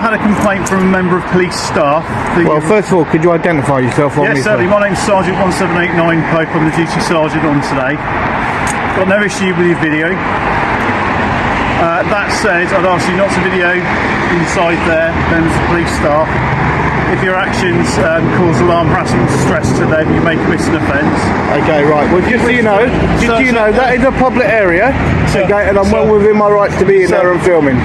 had a complaint from a member of police staff. Well, first of all, could you identify yourself on me? Yes, certainly. My name's Sergeant 1789 Pope. I'm the duty sergeant on today. Got no issue with your video. That said, I'd ask you not to video inside there, members of police staff. If your actions cause alarm, harassment, distress to them, you may commit an offence. Okay, right. Well, just so you know, that is a public area, okay, and I'm well within my rights to be in there and filming.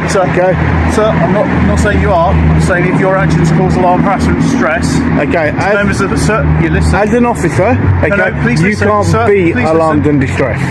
Sir, okay. Sir, I'm not saying you are. I'm saying if your actions cause alarm, harassment, distress. Okay. Members of the you listen. As an officer, okay, please listen, you can't be alarmed and distressed.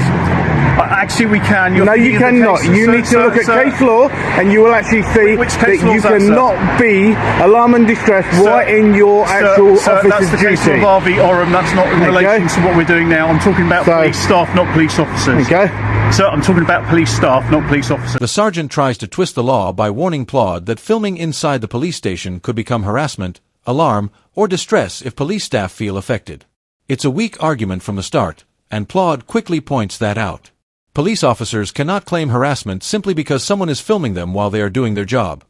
Actually, we can. No, you cannot. You need to look at case law, and you will actually see that you cannot be alarm and distress right in your actual officer's that's the duty. Case of revolving. That's not in relation to what we're doing now. I'm talking about police staff, not police officers. Okay. Sir, I'm talking about police staff, not police officers. The sergeant tries to twist the law by warning Plod that filming inside the police station could become harassment, alarm, or distress if police staff feel affected. It's a weak argument from the start, and Plod quickly points that out. Police officers cannot claim harassment simply because someone is filming them while they are doing their job.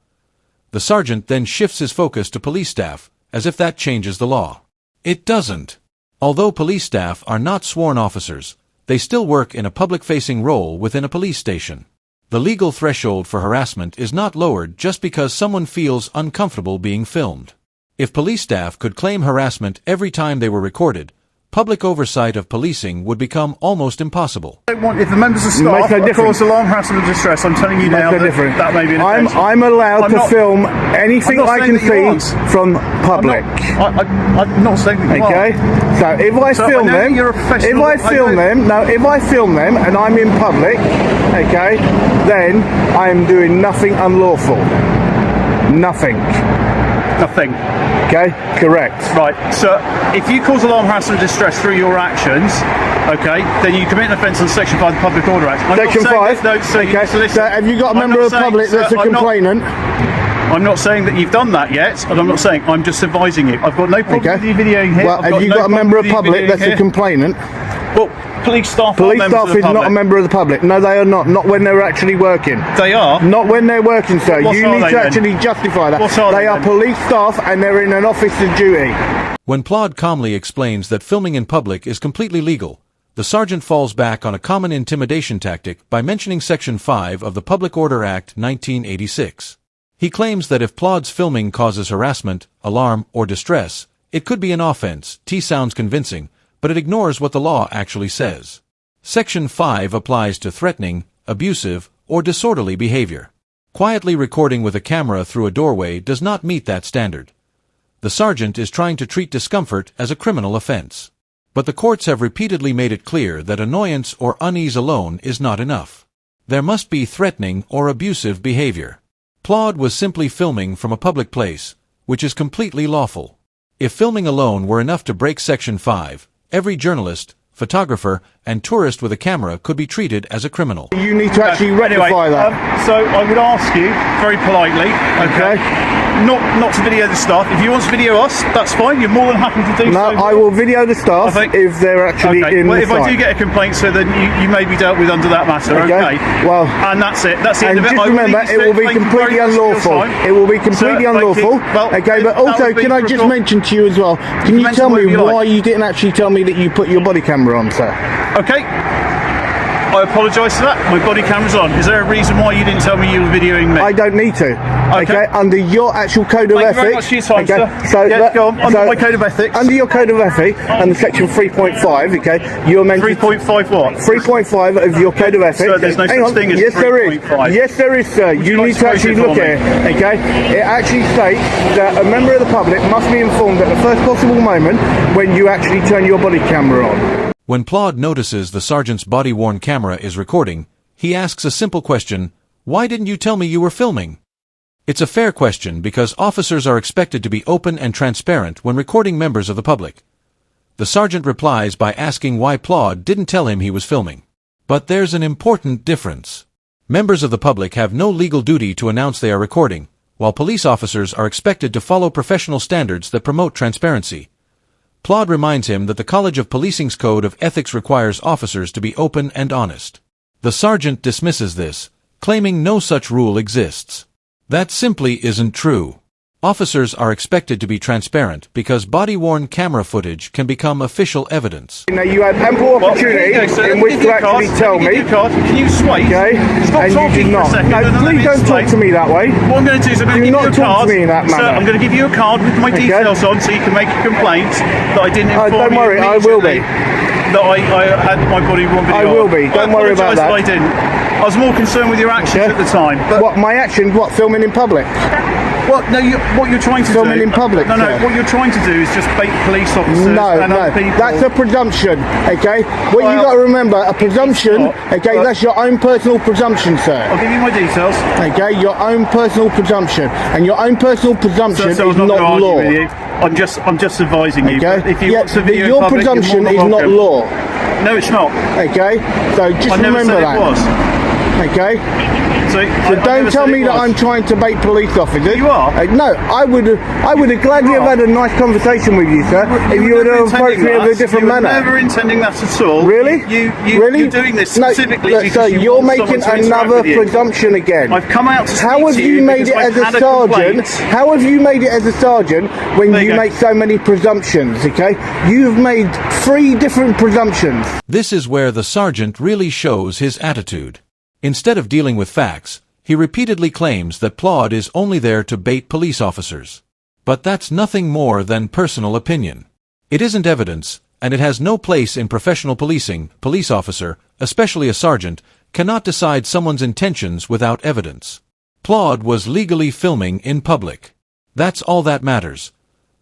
The sergeant then shifts his focus to police staff, as if that changes the law. It doesn't. Although police staff are not sworn officers, they still work in a public-facing role within a police station. The legal threshold for harassment is not lowered just because someone feels uncomfortable being filmed. If police staff could claim harassment every time they were recorded, public oversight of policing would become almost impossible. If the members of staff cause alarm, harassment, and distress, I'm telling you now that may be an offence. I'm allowed to film anything I can see from public. I'm not saying that you okay? So if I film them, if I film them and I'm in public, okay, then I'm doing nothing unlawful. Nothing. Okay, correct. Right, so if you cause alarm, harassment, and distress through your actions, okay, then you commit an offence on Section 5 of the Public Order Act. Section 5? Okay, so have you got a member of the public that's a complainant? I'm not saying that you've done that yet, and I'm not saying, I'm just advising you. I've got no problem with you videoing here. Well, have you got a member of the public that's a complainant? Well, police staff is not a member of the public. No, they are not. Not when they're actually working. They are? Not when they're working, sir. You need to actually justify that. They are police staff and they're in an officer's duty. When Plod calmly explains that filming in public is completely legal, the sergeant falls back on a common intimidation tactic by mentioning Section 5 of the Public Order Act 1986. He claims that if Plod's filming causes harassment, alarm, or distress, it could be an offense. Sounds convincing, but it ignores what the law actually says. Section 5 applies to threatening, abusive, or disorderly behavior. Quietly recording with a camera through a doorway does not meet that standard. The sergeant is trying to treat discomfort as a criminal offense. But the courts have repeatedly made it clear that annoyance or unease alone is not enough. There must be threatening or abusive behavior. Plod was simply filming from a public place, which is completely lawful. If filming alone were enough to break Section 5, every journalist, photographer, and tourist with a camera could be treated as a criminal. You need to actually rectify that. So I would ask you, very politely, okay, not to video the staff. If you want to video us, that's fine. You're more than happy to do so. No, I will video the staff if they're actually in the if I do get a complaint, so then you may be dealt with under that matter, okay? Well, and that's it. That's the end of it. Just remember, it will be completely unlawful. It will be completely unlawful. Okay, but also, can I just mention to you as well, can you tell me why you didn't actually tell me that you put your body camera on, sir? Okay. I apologise for that. My body camera's on. Is there a reason why you didn't tell me you were videoing me? I don't need to. Okay. Under your actual code of ethics. Thank you very much for your time, sir. So go on. Under my code of ethics. Under your code of ethics, under Section 3.5, okay, you're meant 3.5 what? 3.5 of your code of ethics. Sir, there's no such thing as 3.5. Yes, there is, sir. You need to actually look at it. Okay. It actually states that a member of the public must be informed at the first possible moment when you actually turn your body camera on. When Plod notices the sergeant's body-worn camera is recording, he asks a simple question: why didn't you tell me you were filming? It's a fair question because officers are expected to be open and transparent when recording members of the public. The sergeant replies by asking why Plod didn't tell him he was filming. But there's an important difference. Members of the public have no legal duty to announce they are recording, while police officers are expected to follow professional standards that promote transparency. Plod reminds him that the College of Policing's Code of Ethics requires officers to be open and honest. The sergeant dismisses this, claiming no such rule exists. That simply isn't true. Officers are expected to be transparent because body-worn camera footage can become official evidence. You know, you had ample opportunity in which to actually tell me. Can you wait? Okay, Stop and you talking did for a not. second. No, and let please me don't explain. talk to me that way. What I'm going to do is I'm going to Do give you not a talk card. to me in that Sir, manner. I'm going to give you a card with my details on so you can make a complaint that I didn't inform don't you worry, I will be. that I had my body worn video I will on. be, don't worry about apologise that. I didn't. I was more concerned with your actions at the time. But What, my actions? What, filming in public? Well, no, what you're trying to Filming do... in public, No, sir. what you're trying to do is just bait police officers No, and other people. that's a presumption, okay? What you Well, got to remember, a presumption, not, okay, but- that's your own personal presumption, sir. I'll give you my details. Okay, your own personal presumption, and your own personal presumption So is I'm not gonna argue law. with you. I'm just advising you. Okay, But if you yeah, want to video your in public, you're presumption more is than not welcome. law. No, it's not. Okay, so just I never remember said that. it was. Okay, So don't tell me that I'm trying to bait police officers. You are? No, I would have gladly have had a nice conversation with you, sir, if you would have approached me in a different you were manner. Never intending that at all. Really? Really? You're doing this specifically no, because sir, you you're want making someone to interact another with you. presumption again. I've come out to speak How have to you made it because as I've a had a sergeant? complaint. How have you made it as a sergeant when There you you go. make so many presumptions? Okay, you've made 3 different presumptions. This is where the sergeant really shows his attitude. Instead of dealing with facts, he repeatedly claims that Plod is only there to bait police officers. But that's nothing more than personal opinion. It isn't evidence, and it has no place in professional policing. Police officer, especially a sergeant, cannot decide someone's intentions without evidence. Plod was legally filming in public. That's all that matters.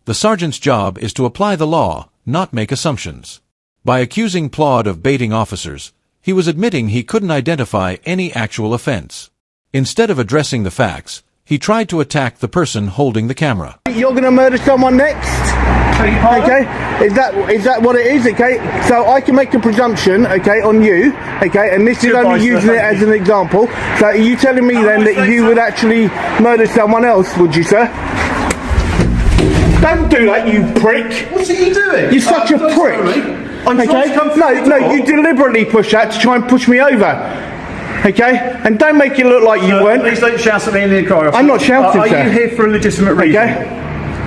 The sergeant's job is to apply the law, not make assumptions. By accusing Plod of baiting officers, he was admitting he couldn't identify any actual offense. Instead of addressing the facts, he tried to attack the person holding the camera. You're going to murder someone next? Okay, is that what it is? Okay, so I can make a presumption, okay, on you, okay, and this is Good only advice, using sir, it thank as an example. So are you telling me then that you would actually murder someone else, would you, sir? Don't do that, you prick! What are you doing? You're such a prick. I'm trying Okay? to come through No, the no, door. you deliberately push that to try and push me over. Okay? And don't make it look like you weren't. Please don't shout at me in the inquiry. I'm not shouting, Are sir. you here for a legitimate reason? Okay?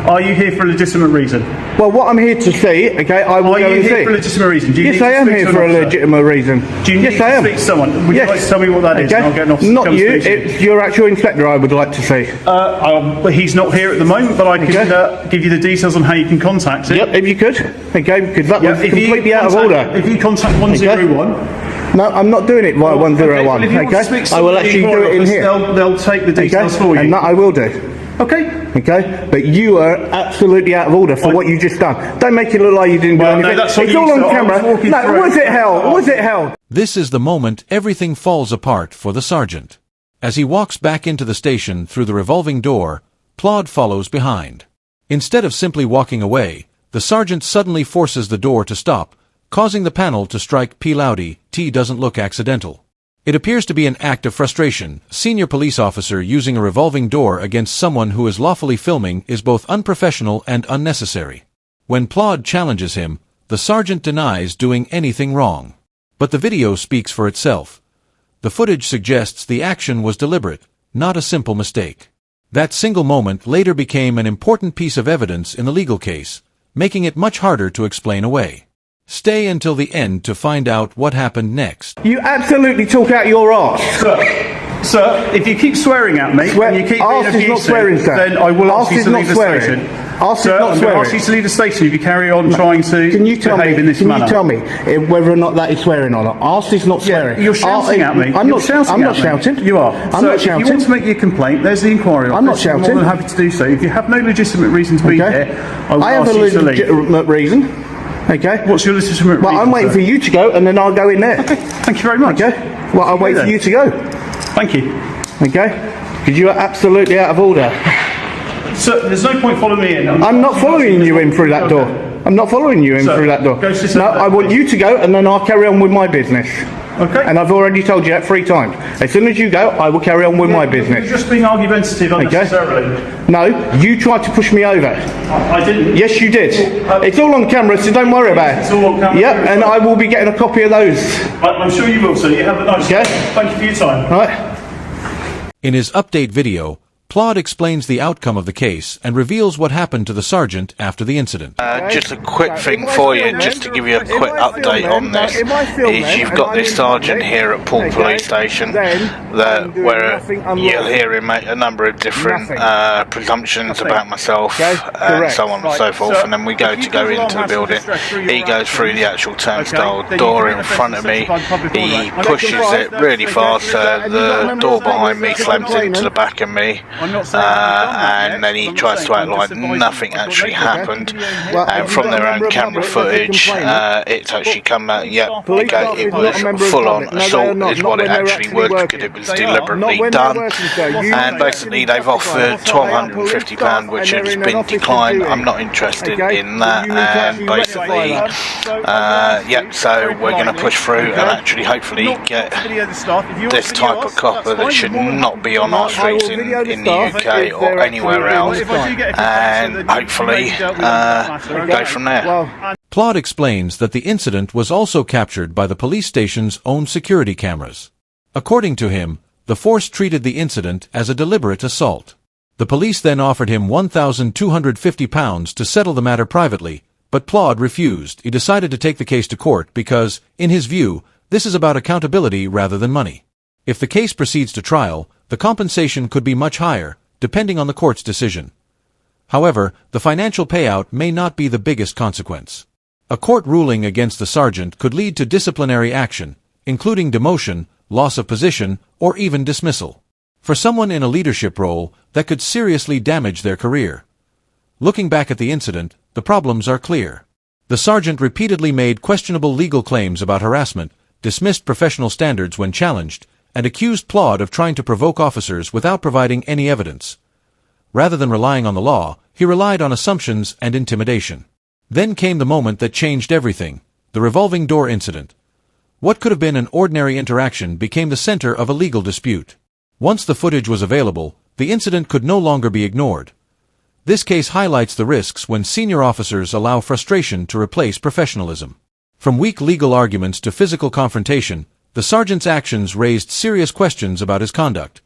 Are you here for a legitimate reason? Well, what I'm here to see, okay, I will Are go you and here see. for a legitimate reason? Do you Yes, need I to am speak here to an for a officer? legitimate reason. Do you yes, need I to am. speak to someone? Would yes. you like to tell me what that is? Okay. And I'll get an officer to Not come you, speak to you. it's your actual inspector I would like to see. But he's not here at the moment, but I can give you the details on how you can contact him. Yep, if you could. Okay, because that was If you completely out of order. If you contact 101... No, I'm not doing it via 101, well, if you want to speak okay? to I will somebody actually do it in office, here. They'll take the details for you. And that I will do. Okay. Okay, but you are absolutely out of order for what you just done. Don't make it look like you didn't do Well, no, anything. that's what It's you all on said. I was camera. walking No, through. was it hell? Was it hell? This is the moment everything falls apart for the sergeant. As he walks back into the station through the revolving door, Plod follows behind. Instead of simply walking away, the sergeant suddenly forces the door to stop, causing the panel to strike P. Loudy. T doesn't look accidental. It appears to be an act of frustration. Senior police officer using a revolving door against someone who is lawfully filming is both unprofessional and unnecessary. When Plod challenges him, the sergeant denies doing anything wrong. But the video speaks for itself. The footage suggests the action was deliberate, not a simple mistake. That single moment later became an important piece of evidence in the legal case, making it much harder to explain away. Stay until the end to find out what happened next. You absolutely talk out your arse. Sir, if you keep swearing at me and you keep being Arse is not abusive, swearing, sir. then I will ask Arse you is to not leave the swearing. station. Arse is Sir, not I'm going to swearing. ask you to leave the station if you carry on trying to Can you tell behave me? in this Can manner. you tell me whether or not that is swearing or not? Arse is not swearing. You're shouting at me. I'm You're not shouting I'm at not me. shouting. You are. I'm So not if shouting. you want to make your complaint, there's the inquiry office. I'm not shouting. I'm more than happy to do so. If you have no legitimate reason to be here, I will I have ask a you to leave. legitimate reason. Okay. What's your legitimate reason? Well, I'm waiting sir? for you to go, and then I'll go in there. Okay. Thank you very much. Okay. Well, I'll wait for you to go. Thank you. Okay. Because you are absolutely out of order. So there's no point following me in. I'm not following you in through that door. I'm not following you in So, through that door. go sit No, down there, I want please. you to go, and then I'll carry on with my business. Okay. And I've already told you that 3 times. As soon as you go, I will carry on with my business. You're just being argumentative unnecessarily. No, you tried to push me over. I didn't. Yes, you did. It's all on camera, so don't worry about it. It's all on camera. Yep, and I will be getting a copy of those. I'm sure you will, sir. You have a nice Okay. day. Thank you for your time. All right. In his update video, Plod explains the outcome of the case and reveals what happened to the sergeant after the incident. Just a quick thing for you, just to give you a quick update on this, is you've got this sergeant here at Poole Police Station where you'll hear him make a number of different presumptions about myself and so on and so forth, and then we go into the building. He goes through the actual turnstile door in front of me, he pushes it really fast, the door behind me slams into the back of me, and then he tries to act like nothing actually happened, and from their own camera footage it's actually come out, it was full-on assault is what it actually was, because it was deliberately done, and basically they've offered £1,250 which has been declined. I'm not interested in that, and basically so we're going to push through and actually hopefully get this type of copper that should not be on our streets in the UK or anywhere else, and hopefully go from there. Plod explains that the incident was also captured by the police station's own security cameras. According to him, the force treated the incident as a deliberate assault. The police then offered him £1,250 to settle the matter privately, but Plod refused. He decided to take the case to court because, in his view, this is about accountability rather than money. If the case proceeds to trial, the compensation could be much higher, depending on the court's decision. However, the financial payout may not be the biggest consequence. A court ruling against the sergeant could lead to disciplinary action, including demotion, loss of position, or even dismissal. For someone in a leadership role, that could seriously damage their career. Looking back at the incident, the problems are clear. The sergeant repeatedly made questionable legal claims about harassment, dismissed professional standards when challenged, and accused Plod of trying to provoke officers without providing any evidence. Rather than relying on the law, he relied on assumptions and intimidation. Then came the moment that changed everything, the revolving door incident. What could have been an ordinary interaction became the center of a legal dispute. Once the footage was available, the incident could no longer be ignored. This case highlights the risks when senior officers allow frustration to replace professionalism. From weak legal arguments to physical confrontation, the sergeant's actions raised serious questions about his conduct.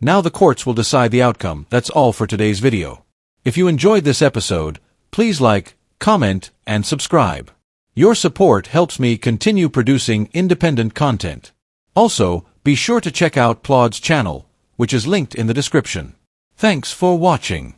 Now the courts will decide the outcome. That's all for today's video. If you enjoyed this episode, please like, comment, and subscribe. Your support helps me continue producing independent content. Also, be sure to check out Plod's channel, which is linked in the description. Thanks for watching.